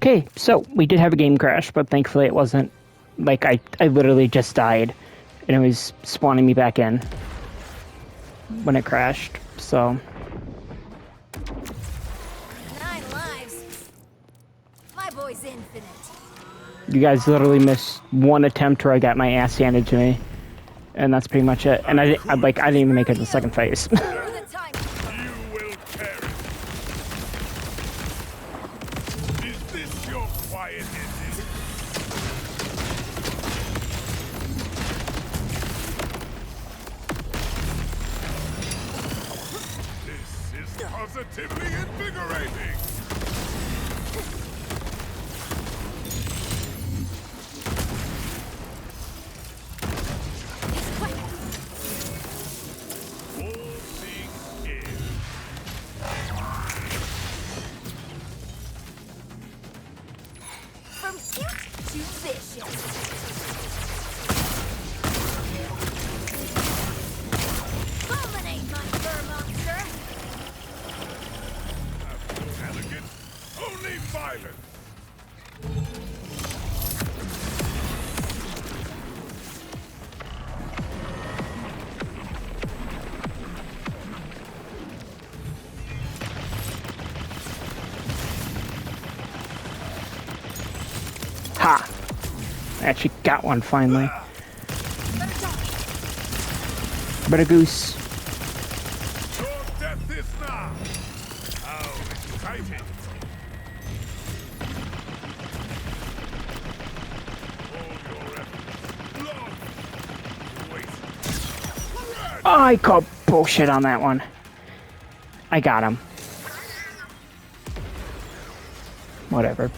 Okay, so we did have a game crash, but thankfully it wasn't like I literally just died and it was spawning me back in when it crashed. So 9 lives. My boy's infinite. you guys literally missed one attempt where I got my ass handed to me, and that's pretty much it. And I didn't even make it to the second phase. Positively invigorating! All things in. From cute to vicious. Fulminate my fur monster. Elegant, only violent. Ha! I actually got one finally. Better goose. Your death is now. How exciting! All your efforts. Long. Wait. I called bullshit on that one. I got him. Whatever.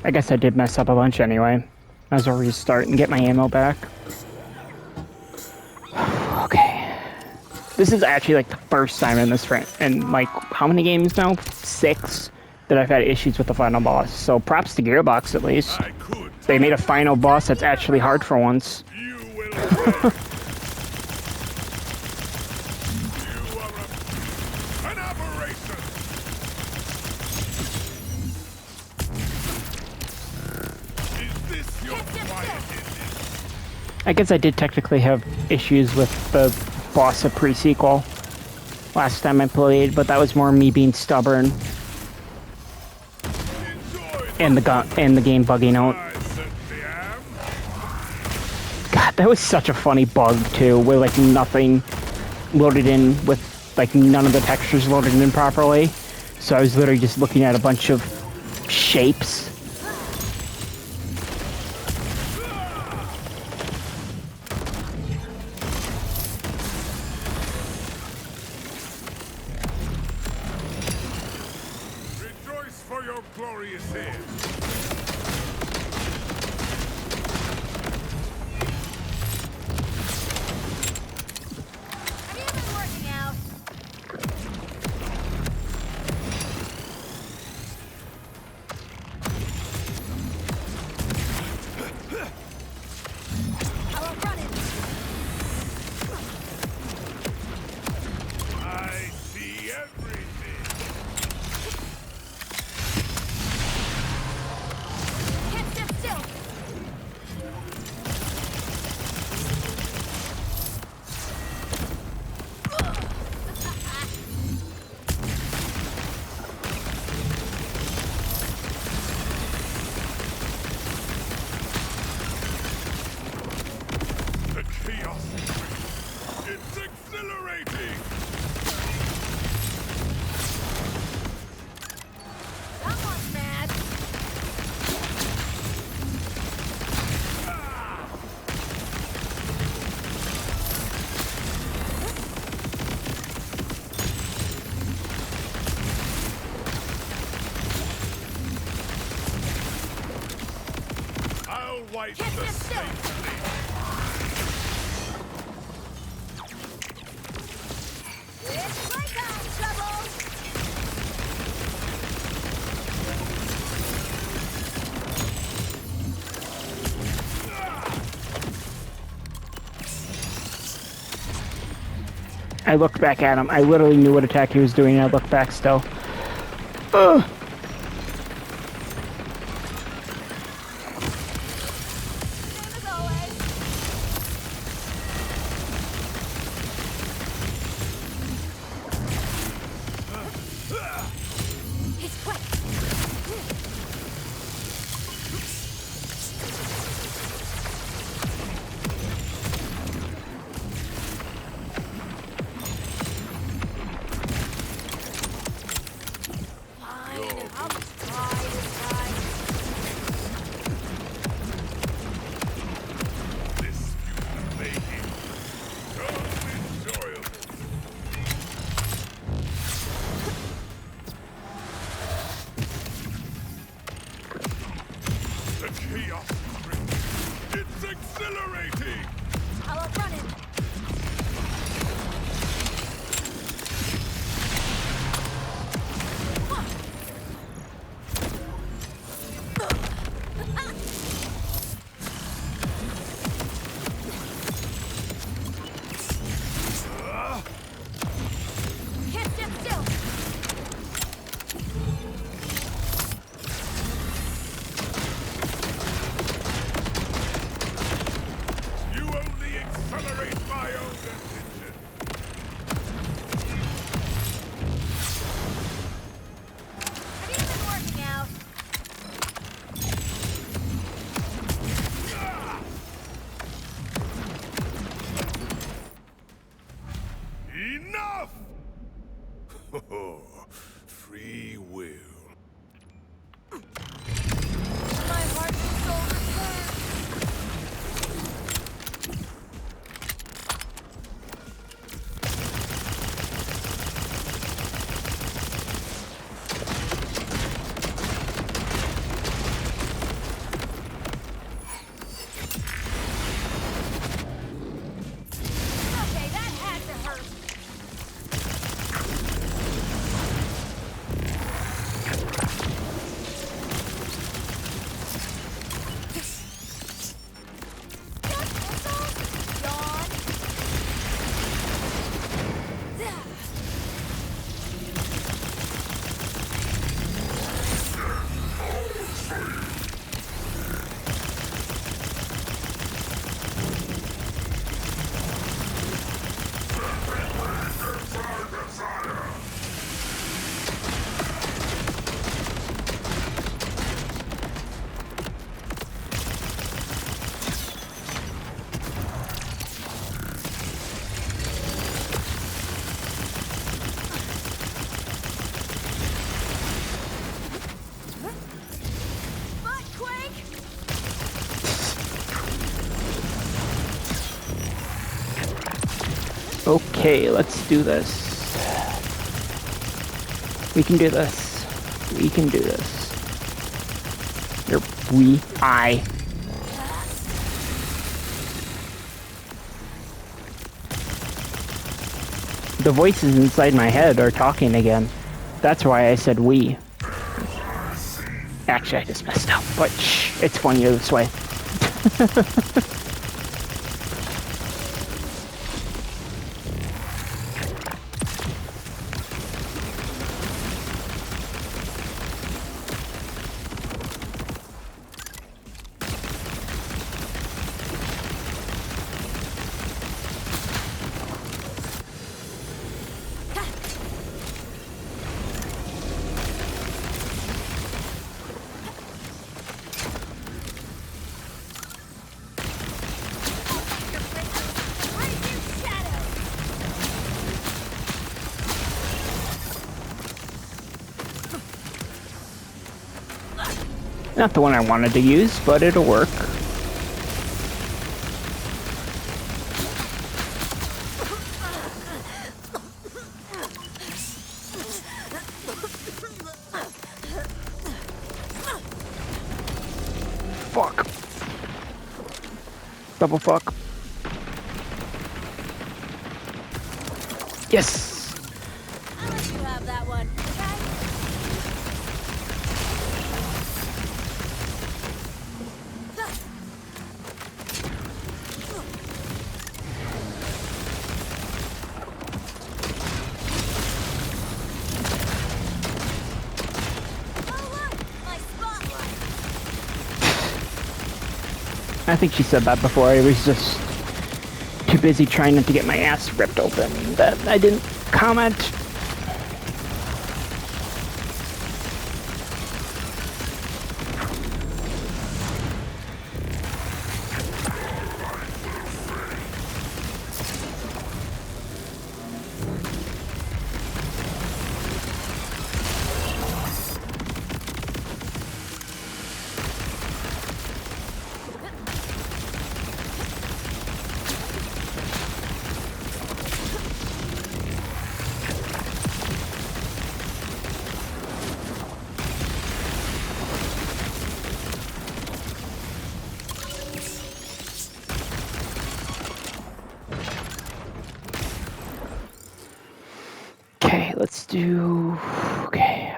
I guess I did mess up a bunch anyway. Might as well restart and get my ammo back. Okay. This is actually like the first time in this in like how many games now? 6 that I've had issues with the final boss. So props to Gearbox at least. They made a final boss that's actually hard for once. You will pay. You are an aberration. Is this your quiet ending? I guess I did technically have issues with the boss of pre-sequel last time I played, but that was more me being stubborn and the game bugging out. I certainly am. God, that was such a funny bug too, where like nothing loaded in with like none of the textures loaded in properly. So I was literally just looking at a bunch of shapes. Rejoice for your glorious end. Have you been working out? I won't run it. I see everything. Can't stand still. The chaos. It's exhilarating. Someone's mad. I'll wipe Can't the stand still. slate clean. It's playtime, trouble. I looked back at him. I literally knew what attack he was doing, and I looked back still. Ugh. chaos springs. It's exhilarating! Power running. Can't stand still. You only accelerate my own ascension. Have you been working out? Enough! Free will. My heart and soul return. Okay, that had to hurt. Just missiles? Yawn. Buttquake! Okay, let's do this. We can do this. We can do this. I. The voices inside my head are talking again. That's why I said we. Actually, I just messed up, but shh, it's funnier this way. Not the one I wanted to use, but it'll work. Fuck. Double fuck. Yes! I'll let you have that one, okay? Oh look, my spotlight. I think she said that before. I was just too busy trying not to get my ass ripped open that I didn't comment. do... Okay,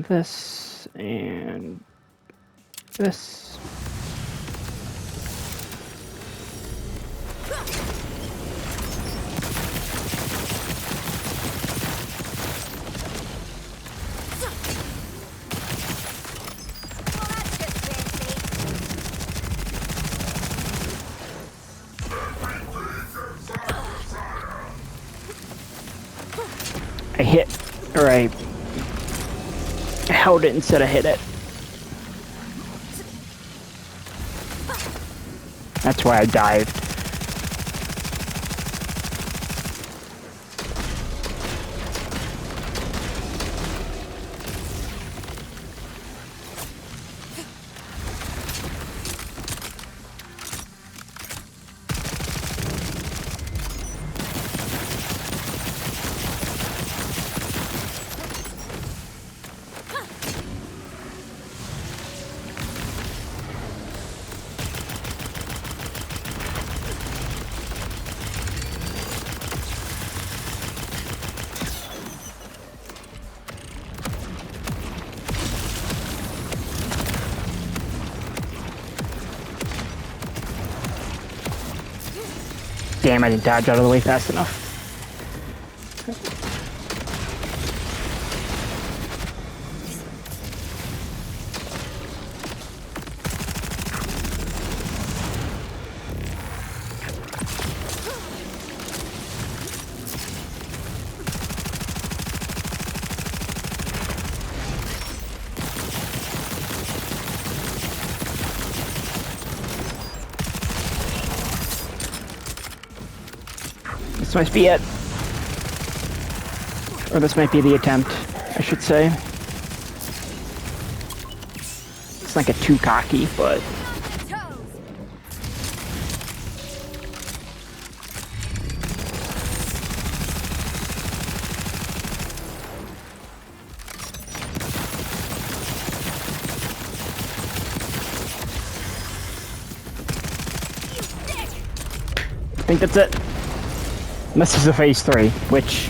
this and this. Well, that's just fancy. I hit, or I held it instead of hit it. That's why I dived. Damn, I didn't dodge out of the way fast enough. This might be it. Or this might be the attempt, I should say. It's not get too cocky, but... On your toes. I think that's it. And this is a phase 3, which...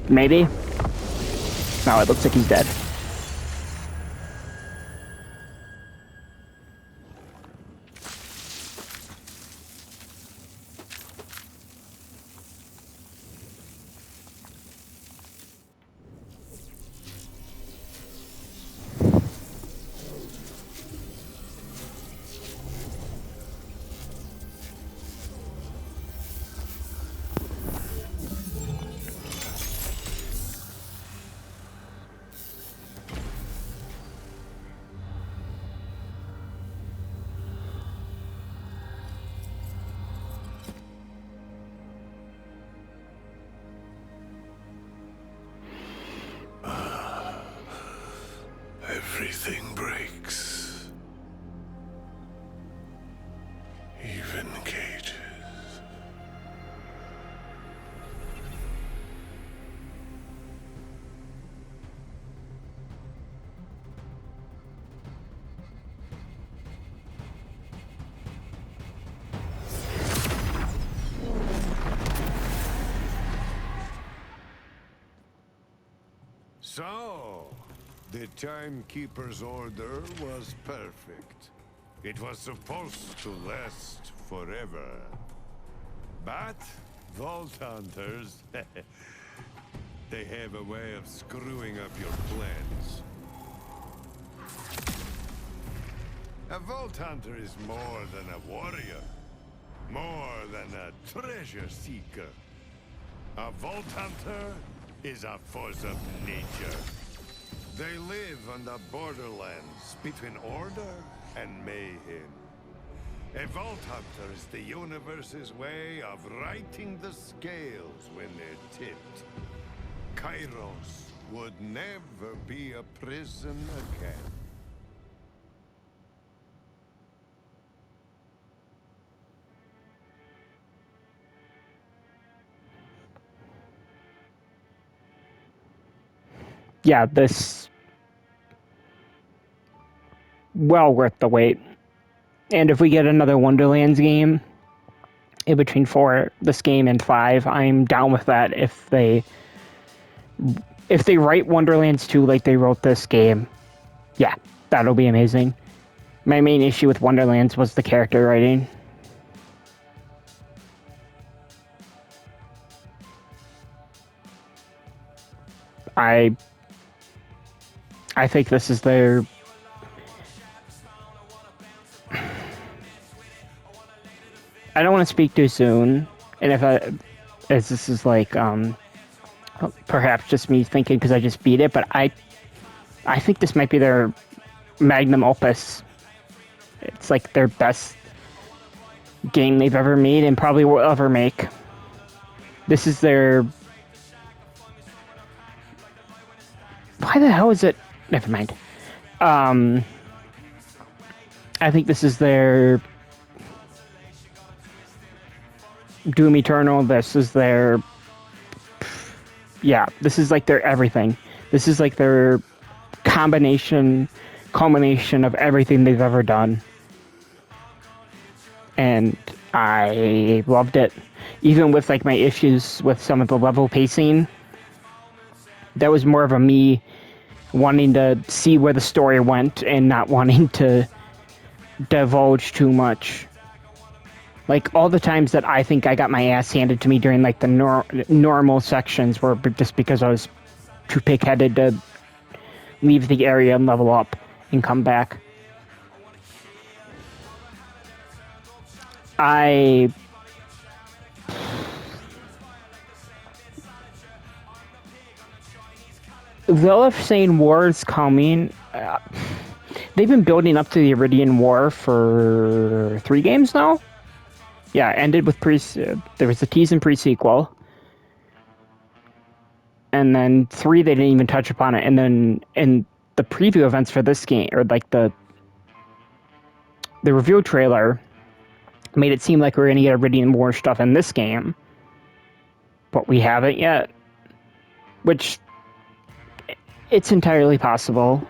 Maybe? No, it looks like he's dead. Everything breaks. Even cages. So, the Timekeeper's order was perfect. It was supposed to last forever. But, Vault Hunters, they have a way of screwing up your plans. A Vault Hunter is more than a warrior. More than a treasure seeker. A Vault Hunter is a force of nature. They live on the borderlands between order and mayhem. A Vault Hunter is the universe's way of righting the scales when they're tipped. Kairos would never be a prison again. Yeah, this... well worth the wait. And if we get another Wonderlands game in between this game and 5, I'm down with that if they If they write Wonderlands 2 like they wrote this game, yeah, that'll be amazing. My main issue with Wonderlands was the character writing. I think this is their... I don't want to speak too soon, and as this is like, perhaps just me thinking because I just beat it, but I think this might be their magnum opus. It's like their best game they've ever made and probably will ever make. This is their... Why the hell is it... Never mind. I think this is their... Doom Eternal. This is their... Yeah, this is like their everything. This is like their culmination of everything they've ever done. And I loved it. Even with like my issues with some of the level pacing, that was more of a me wanting to see where the story went and not wanting to divulge too much. Like, all the times that I think I got my ass handed to me during like the normal sections were just because I was too pig-headed to leave the area and level up and come back. They'll have saying war is coming. They've been building up to the Iridian War for 3 games now. Yeah, ended with there was the tease and pre-sequel. And then 3, they didn't even touch upon it. And then in the preview events for this game, or like the review trailer, made it seem like we're going to get Iridian War stuff in this game. But we haven't yet. Which, it's entirely possible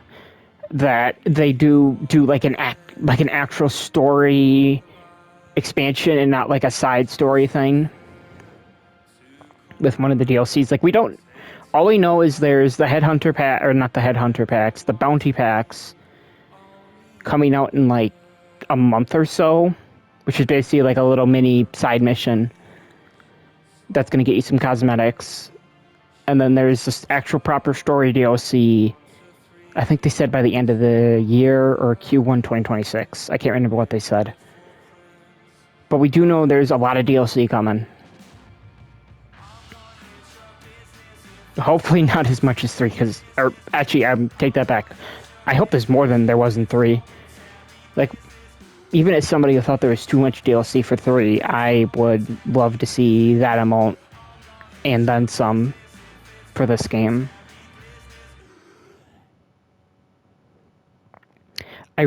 that they do like an actual story expansion and not like a side story thing with one of the DLCs. Like, all we know is there's the Headhunter pack, or not the Headhunter packs, the Bounty packs coming out in like a month or so, which is basically like a little mini side mission that's going to get you some cosmetics. And then there's this actual proper story DLC, I think they said by the end of the year or Q1 2026. I can't remember what they said. But we do know there's a lot of DLC coming. Hopefully not as much as 3, or actually, I take that back. I hope there's more than there was in 3. Like, even as somebody who thought there was too much DLC for 3, I would love to see that amount and then some for this game. I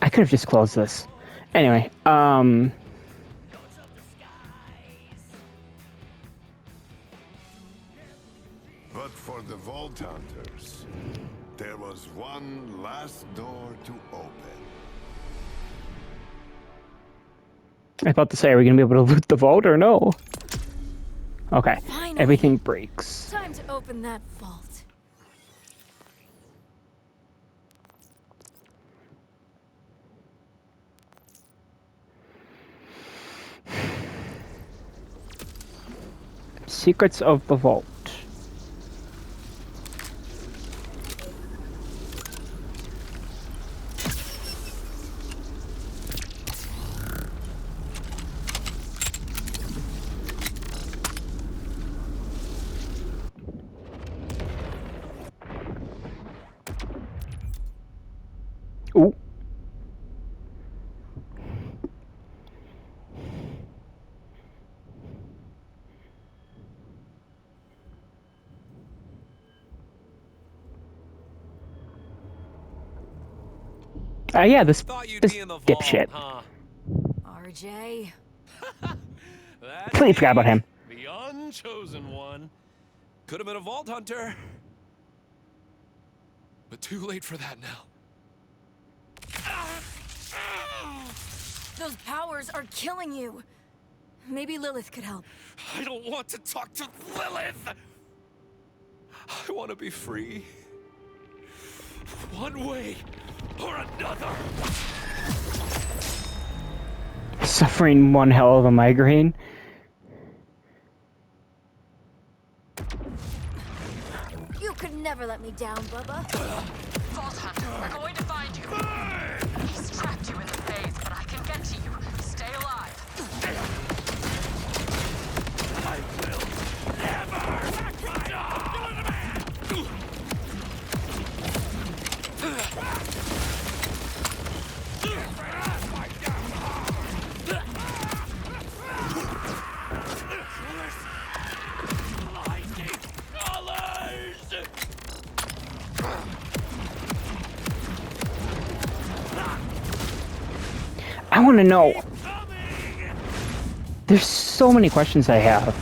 could have just closed this. Anyway, But for the Vault Hunters, there was one last door to open. I thought to say, are we going to be able to loot the vault or no? Okay, Finally. everything breaks. Time to open that vault. Secrets of the vault. Ooh. Yeah, this dipshit. Huh? RJ. That's Completely forgot about him. The unchosen one. Could have been a vault hunter. But too late for that now. Those powers are killing you. Maybe Lilith could help. I don't want to talk to Lilith! I want to be free. One way or another. Suffering one hell of a migraine. You could never let me down, Bubba. Vault Hunter, we're going to find you. He's trapped you in the maze, but I can get to you. Stay alive. I will never die! Lightning colors! I want to know. There's so many questions I have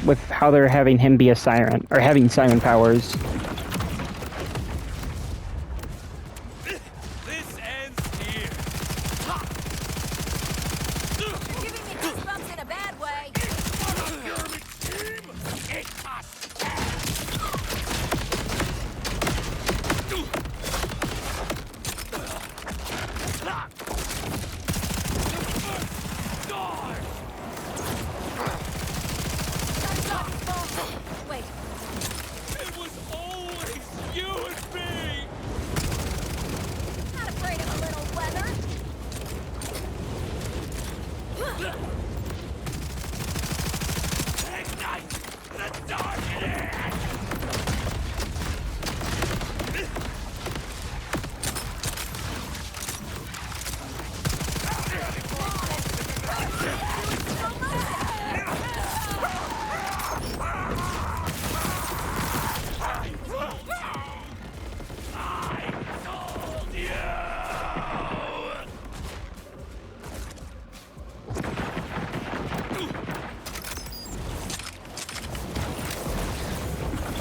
with how they're having him be a siren, or having siren powers. This ends here. You're giving me goosebumps in a bad way. Wait, It was always you and me! not afraid of a little weather. Ignite the darkness!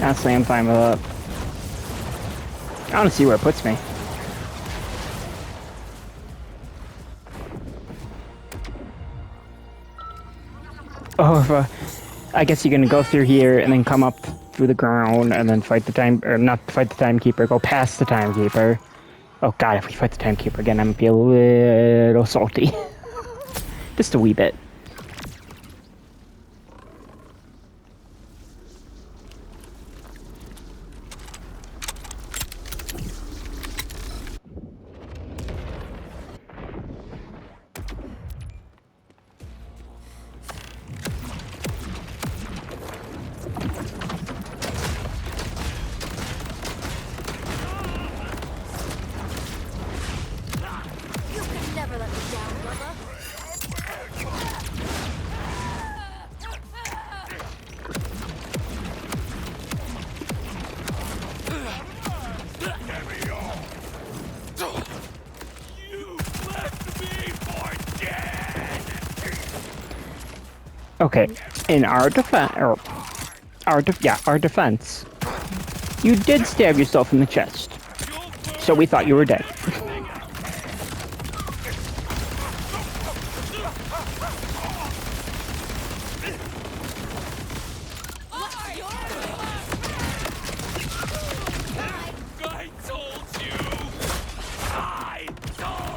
Honestly, I'm fine with that. I want to see where it puts me. Oh, I guess you're gonna go through here and then come up through the ground and then fight the time, or not fight the timekeeper, go past the timekeeper. Oh god, if we fight the timekeeper again, I'm gonna be a little salty. Just a wee bit. You could never let me down, Bubba. You left me for dead! Okay, in our defense, or our defense, you did stab yourself in the chest, so we thought you were dead. I told you! I told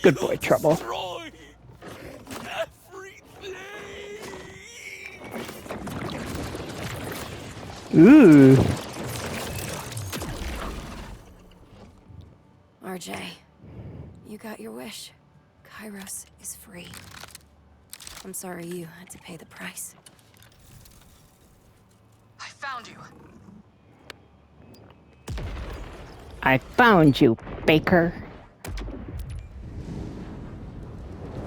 Good boy, Trouble. Destroy everything. Ooh. RJ, you got your wish. Kairos is free. I'm sorry you had to pay the price. I found you. I found you, Baker.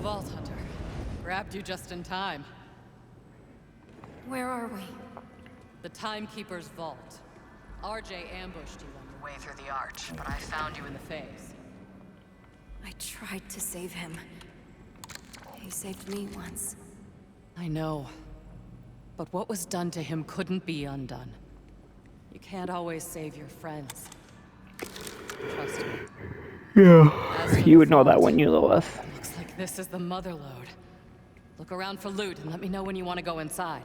Vault Hunter. Grabbed you just in time. Where are we? The Timekeeper's vault. RJ ambushed you on your Way through the arch, but I found you in the phase. I tried to save him. He saved me once. I know. But what was done to him couldn't be undone. You can't always save your friends. Trust me. Yeah. As for You the would know that, vault, wouldn't you, Lilith? looks like this is the mother lode. Look around for loot and let me know when you want to go inside.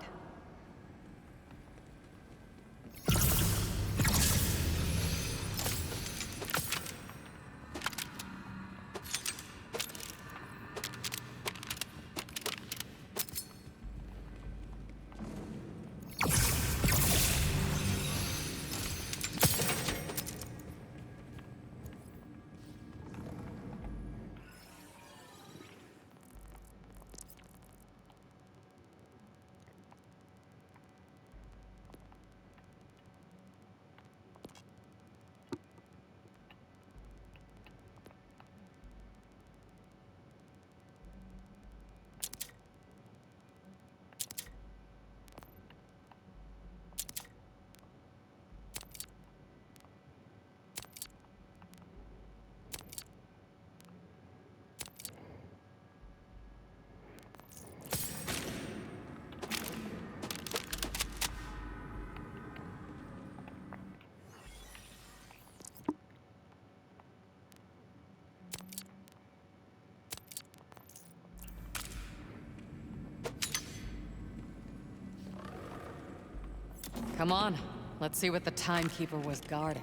Come on, let's see what the Timekeeper was guarding.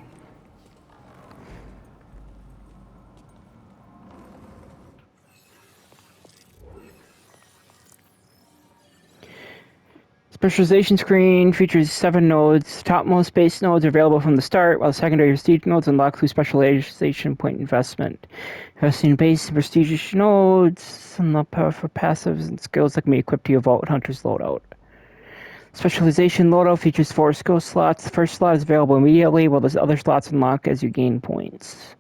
Specialization screen features 7 nodes. Topmost base nodes are available from the start, while the secondary prestige nodes unlock through specialization point investment. Investing in base and prestigious nodes unlock powerful passives and skills that can be equipped to your Vault Hunter's loadout. Specialization loadout features 4 skill slots. The first slot is available immediately, while the other slots unlock as you gain points.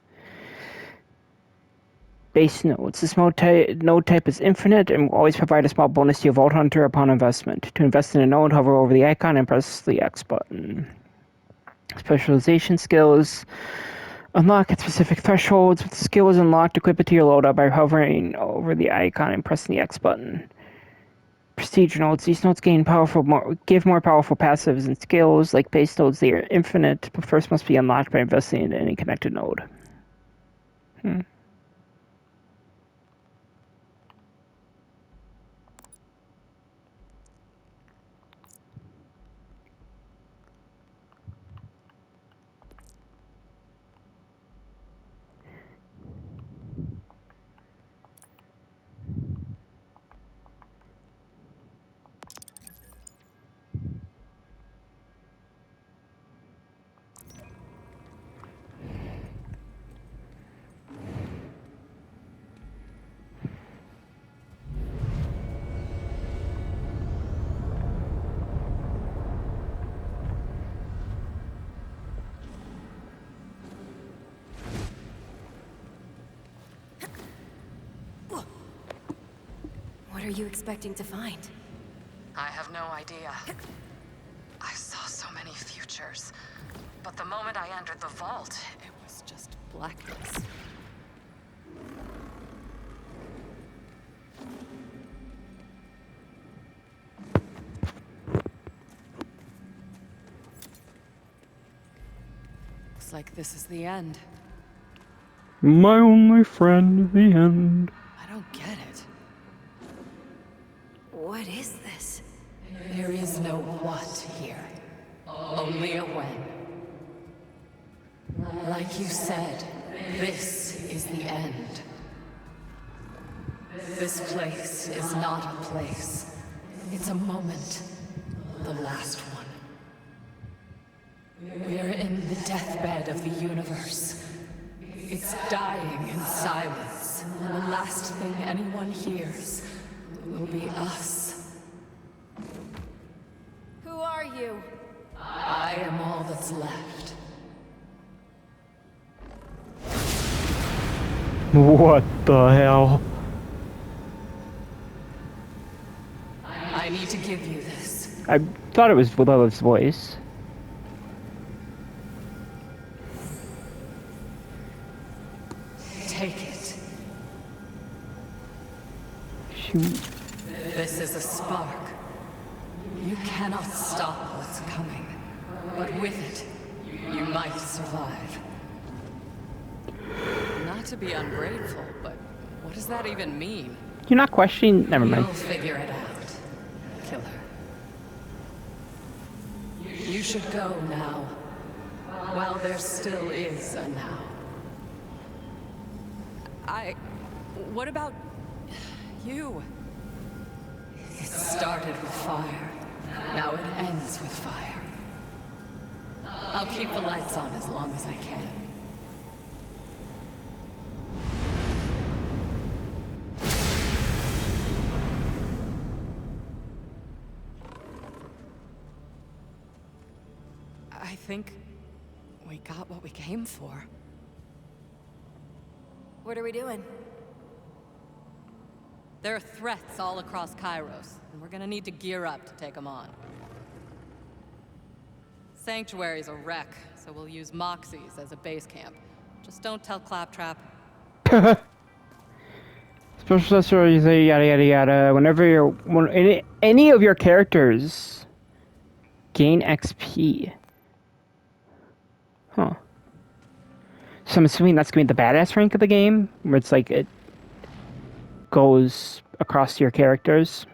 Base nodes. This node type is infinite and will always provide a small bonus to your Vault Hunter upon investment. To invest in a node, hover over the icon and press the X button. Specialization skills. Unlock at specific thresholds. With the skills unlocked, equip it to your loadout by hovering over the icon and pressing the X button. Prestige nodes. These nodes give more powerful passives and skills. Like base nodes, they are infinite, but first must be unlocked by investing in any connected node. What are you expecting to find? I have no idea. I saw so many futures. But the moment I entered the vault, It was just blackness. Looks like this is the end. My only friend, the end. I don't get it. What is this? There is no what here. Only a when. Like you said, this is the end. This place is not a place. It's a moment. The last one. We're in the deathbed of the universe. It's dying in silence, and the last thing anyone hears will be us. Who are you? I am all that's left. What the hell? I need to give you this. I thought it was Lilith's voice. Take it. Shoot. This is a spark. You cannot stop what's coming. But with it, you might survive. Not to be ungrateful, but what does that even mean? You're not questioning. Never mind. You'll figure it out, killer. You should go now. While there still is a now. What about you? It started with fire. Now it ends with fire. I'll keep the lights on as long as I can. I think we got what we came for. What are we doing? There are threats all across Kairos, and we're gonna need to gear up to take them on. Sanctuary's a wreck, so we'll use Moxies as a base camp. Just don't tell Claptrap. Special stories, yada yada yada. Whenever any of your characters gain XP. Huh. So I'm assuming that's gonna be the badass rank of the game, where it's like it goes across your characters.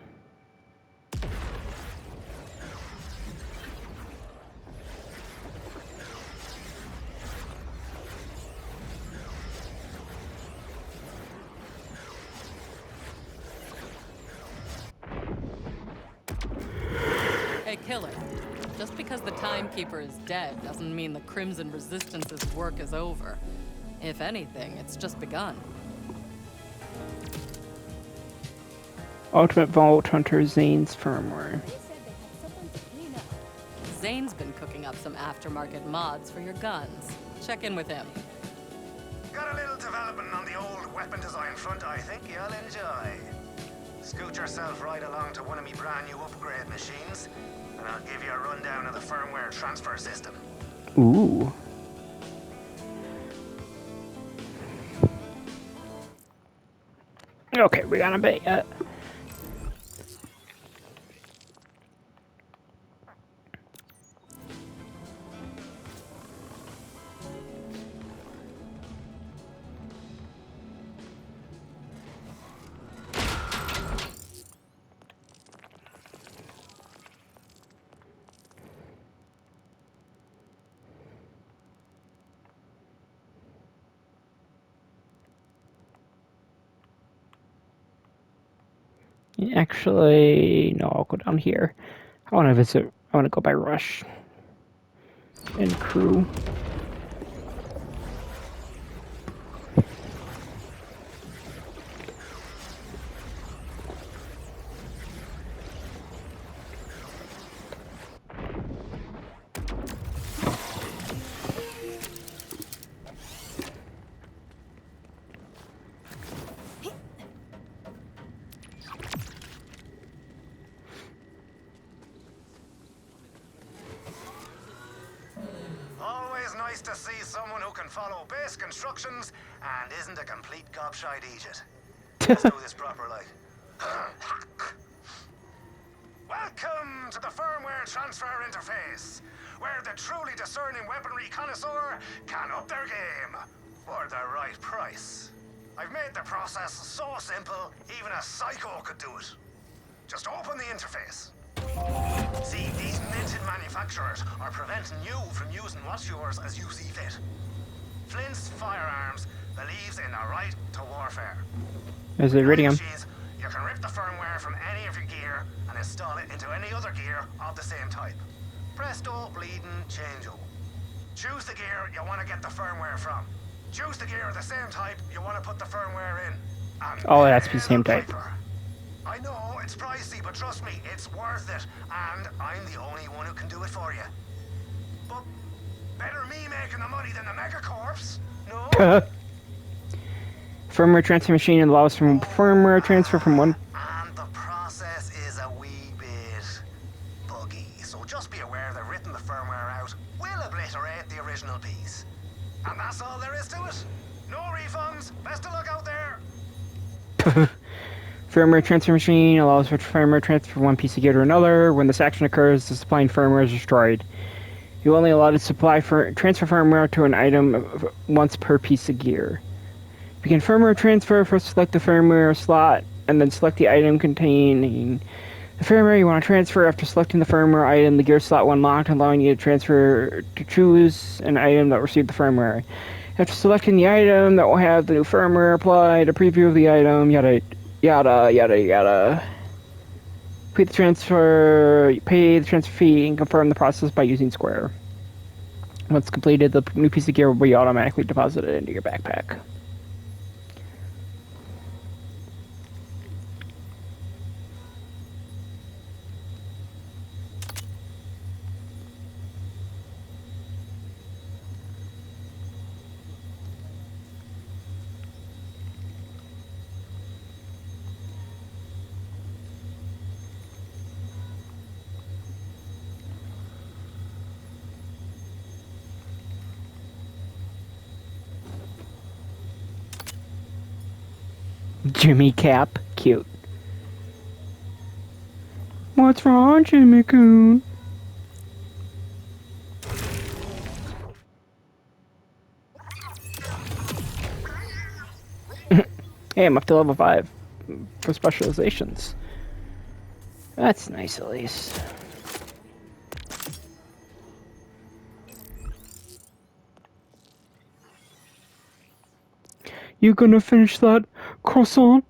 Hey, killer. Just because the Timekeeper is dead doesn't mean the Crimson Resistance's work is over. If anything, it's just begun. Ultimate Vault Hunter Zane's firmware. Zane's been cooking up some aftermarket mods for your guns. Check in with him. Got a little development on the old weapon design front I think you'll enjoy. Scoot yourself right along to one of me brand new upgrade machines, and I'll give you a rundown of the firmware transfer system. Ooh. Okay, we got a bit yet. Actually, no, I'll go down here. I want to visit. I want to go by Rush and Crew. Always nice to see someone who can follow basic instructions and isn't a complete gobshite idiot. Let's do this proper, like. Welcome to the firmware transfer interface, where the truly discerning weaponry connoisseur can up their game for the right price. I've made the process so simple, even a psycho could do it. Just open the interface. See, these minted manufacturers are preventing you from using what's yours as you see fit. Flint's firearms, believes in the right to warfare. There's With iridium. machines, you can rip the firmware from any of your gear and install it into any other gear of the same type. Presto, bleeding, changeo. Choose the gear you want to get the firmware from. Choose the gear of the same type you want to put the firmware in. And Oh, it has to be the pay same type. piper. I know, it's pricey, but trust me, it's worth it. And I'm the only one who can do it for you. But better me making the money than the megacorps, no? Firmware transfer machine allows for firmware transfer from one. And the process is a wee bit buggy, so just be aware that written the firmware out will obliterate the original piece. And that's all there is to it. No refunds. Best of luck out there. Firmware transfer machine allows for firmware transfer from one piece of gear to another. When this action occurs, the supplying firmware is destroyed. You only allowed to supply transfer firmware to an item once per piece of gear. Begin firmware transfer. First select the firmware slot, and then select the item containing the firmware you want to transfer. After selecting the firmware item, the gear slot will unlock, allowing you to choose an item that received the firmware. After selecting the item that will have the new firmware applied, a preview of the item, yada yada yada yada. Pay the transfer fee, and confirm the process by using Square. Once completed, the new piece of gear will be automatically deposited into your backpack. Jimmy Cap, cute. What's wrong, Jimmy Coon? Hey, I'm up to level 5 for specializations. That's nice, at least. You gonna finish that croissant?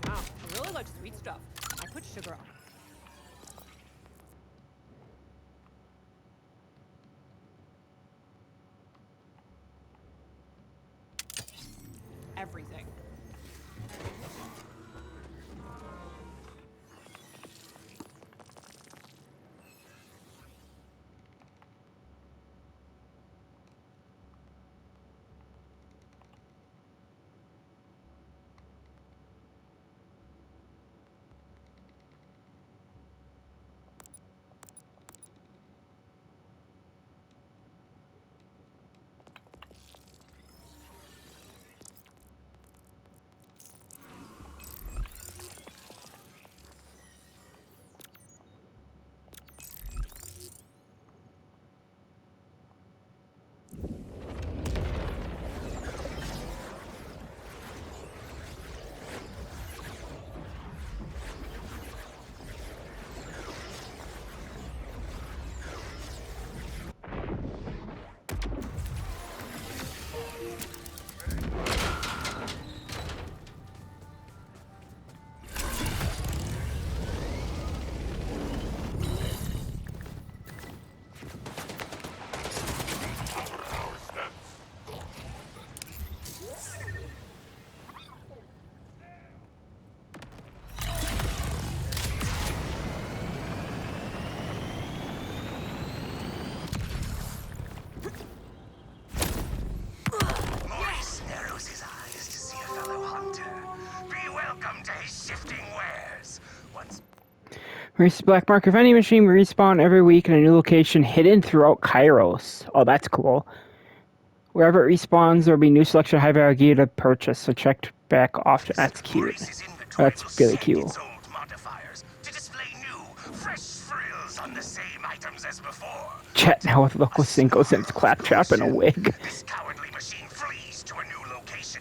Wow, I really like sweet stuff. I put sugar on. Everything. Maurice narrows his eyes to see a fellow hunter. Be welcome to his shifting wares. Once Release Black Market Vending Machine. We respawn every week in a new location hidden throughout Kairos. Oh, that's cool. Wherever it respawns, there will be a new selection of high-value gear to purchase, so check back often. That's cute. Maurice's inventory will That's really send cute. its old modifiers to display new, fresh frills on the same items as before. Chat now with local Cinco Sims Claptrap in a wig. This cowardly machine flees to a new location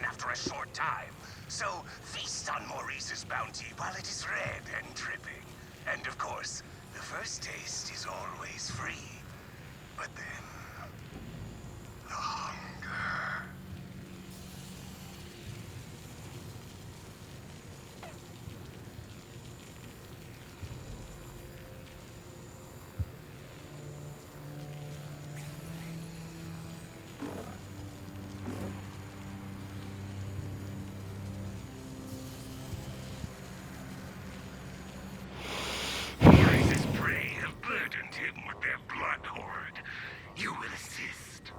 His prey have burdened him with their blood horde. You will assist.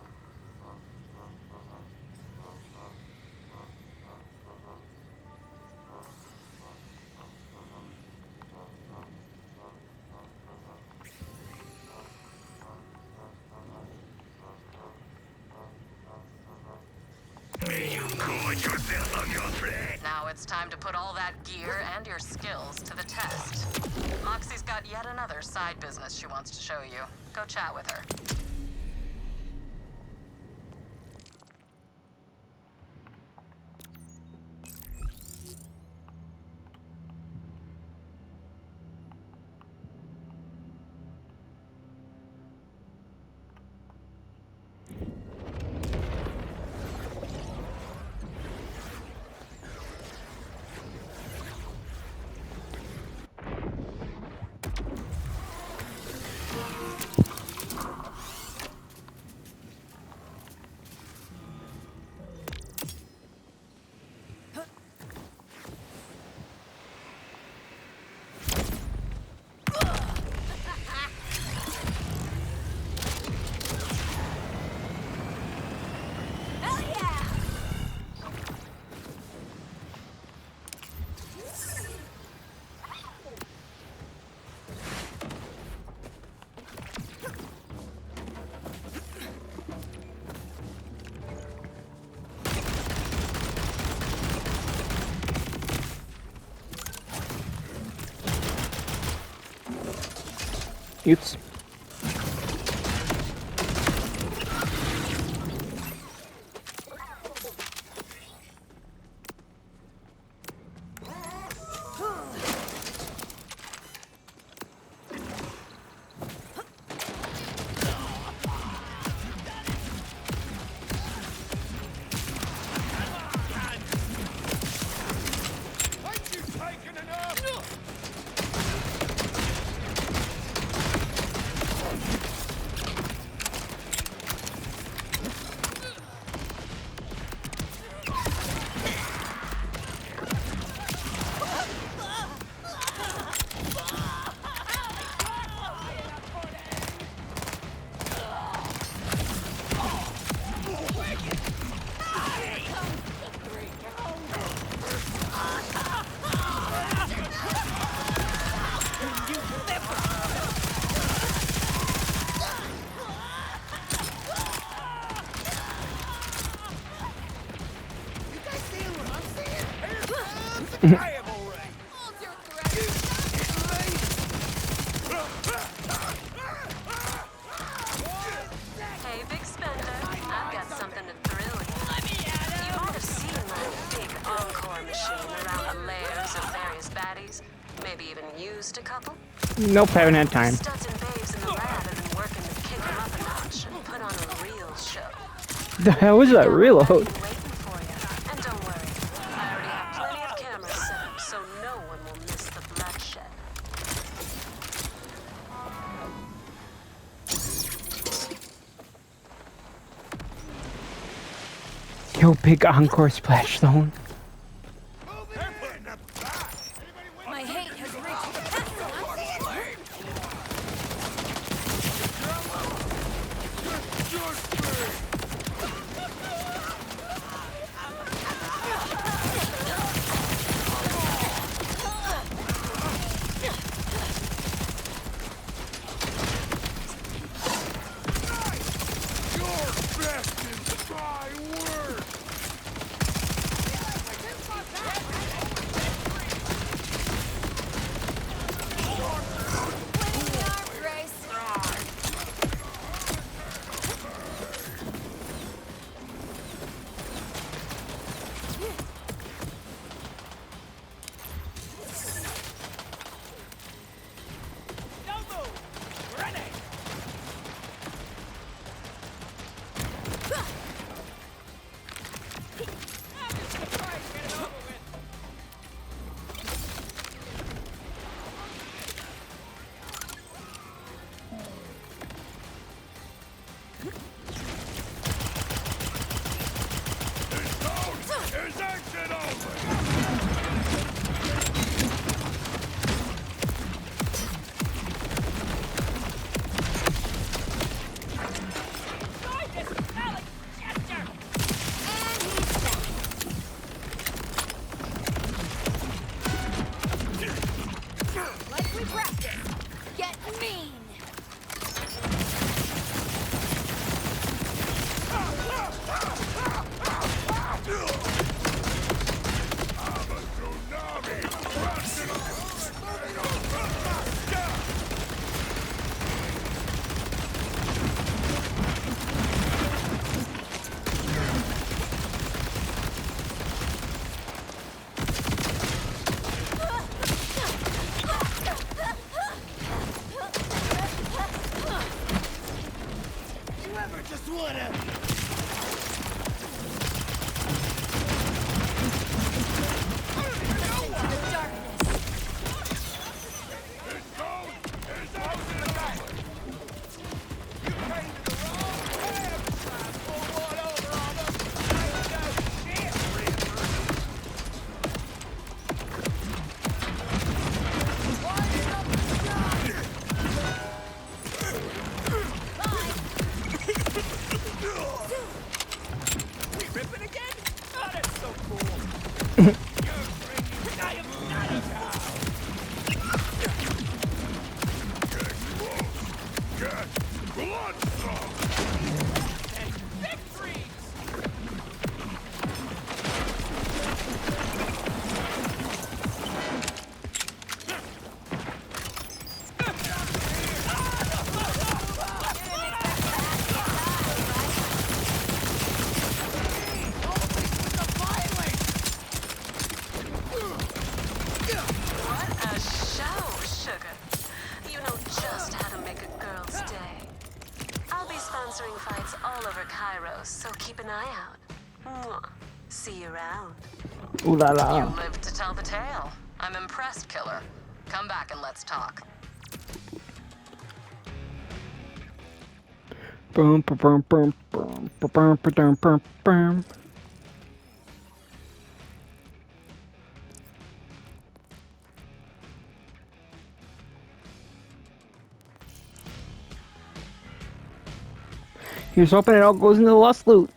May you gorge yourself on your prey. Now it's time to put all that gear and your skills to the test. Moxie's got yet another side business she wants to show you. Go chat with her. Oops. Ain't you taken enough? I am already. Hey, big spender. I've got something to thrill you. You might have seen that big encore machine around the lairs of various baddies. Maybe even used a couple. Nope, haven't had time. Studs and babes in the lab have been working to kick them up a notch and put on a real show. The hell is that I've reload? been waiting for you. And don't worry, I already have plenty of cameras set up, so no one will miss the bloodshed. Yo, big encore splash zone. My hate has reached the pinnacle. So keep an eye out. Mwah. See you around. Ooh la You la. lived to tell the tale. I'm impressed, killer. Come back and let's talk. Boom, boom, boom, boom, boom, boom, boom, boom, boom. Here's hoping it all goes into the lost loot.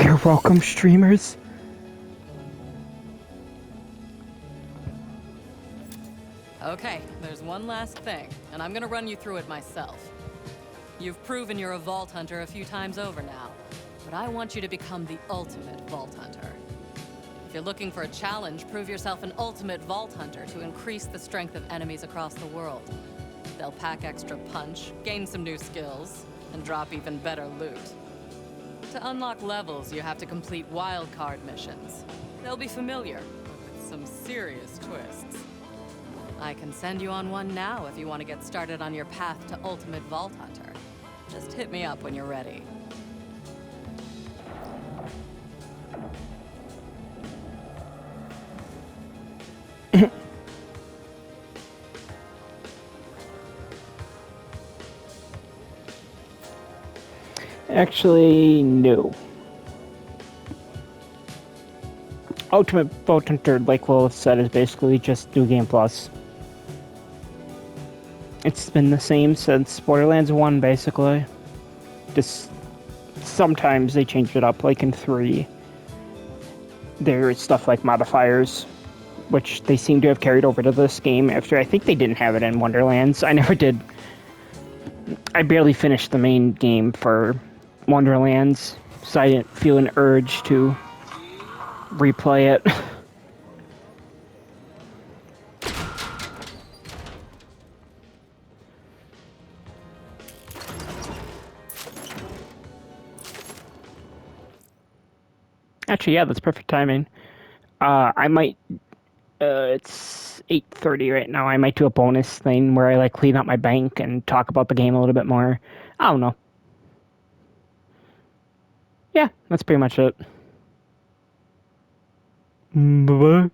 You're welcome, streamers. Okay, there's one last thing, and I'm gonna run you through it myself. You've proven you're a Vault Hunter a few times over now, but I want you to become the ultimate Vault Hunter. If you're looking for a challenge, prove yourself an ultimate Vault Hunter to increase the strength of enemies across the world. They'll pack extra punch, gain some new skills, and drop even better loot. To unlock levels, you have to complete wildcard missions. They'll be familiar, but with some serious twists. I can send you on one now if you want to get started on your path to Ultimate Vault Hunter. Just hit me up when you're ready. Actually, no. Ultimate Vault Hunter, like Lilith said, is basically just New Game Plus. It's been the same since Borderlands 1, basically. Just sometimes they change it up, like in 3. There's stuff like modifiers, which they seem to have carried over to this game after I think they didn't have it in Wonderlands. I never did. I barely finished the main game for Wonderlands, so I didn't feel an urge to replay it. Actually, yeah, that's perfect timing. I might, it's 8:30 right now. I might do a bonus thing where I like clean up my bank and talk about the game a little bit more. I don't know. Yeah, that's pretty much it. Bye-bye.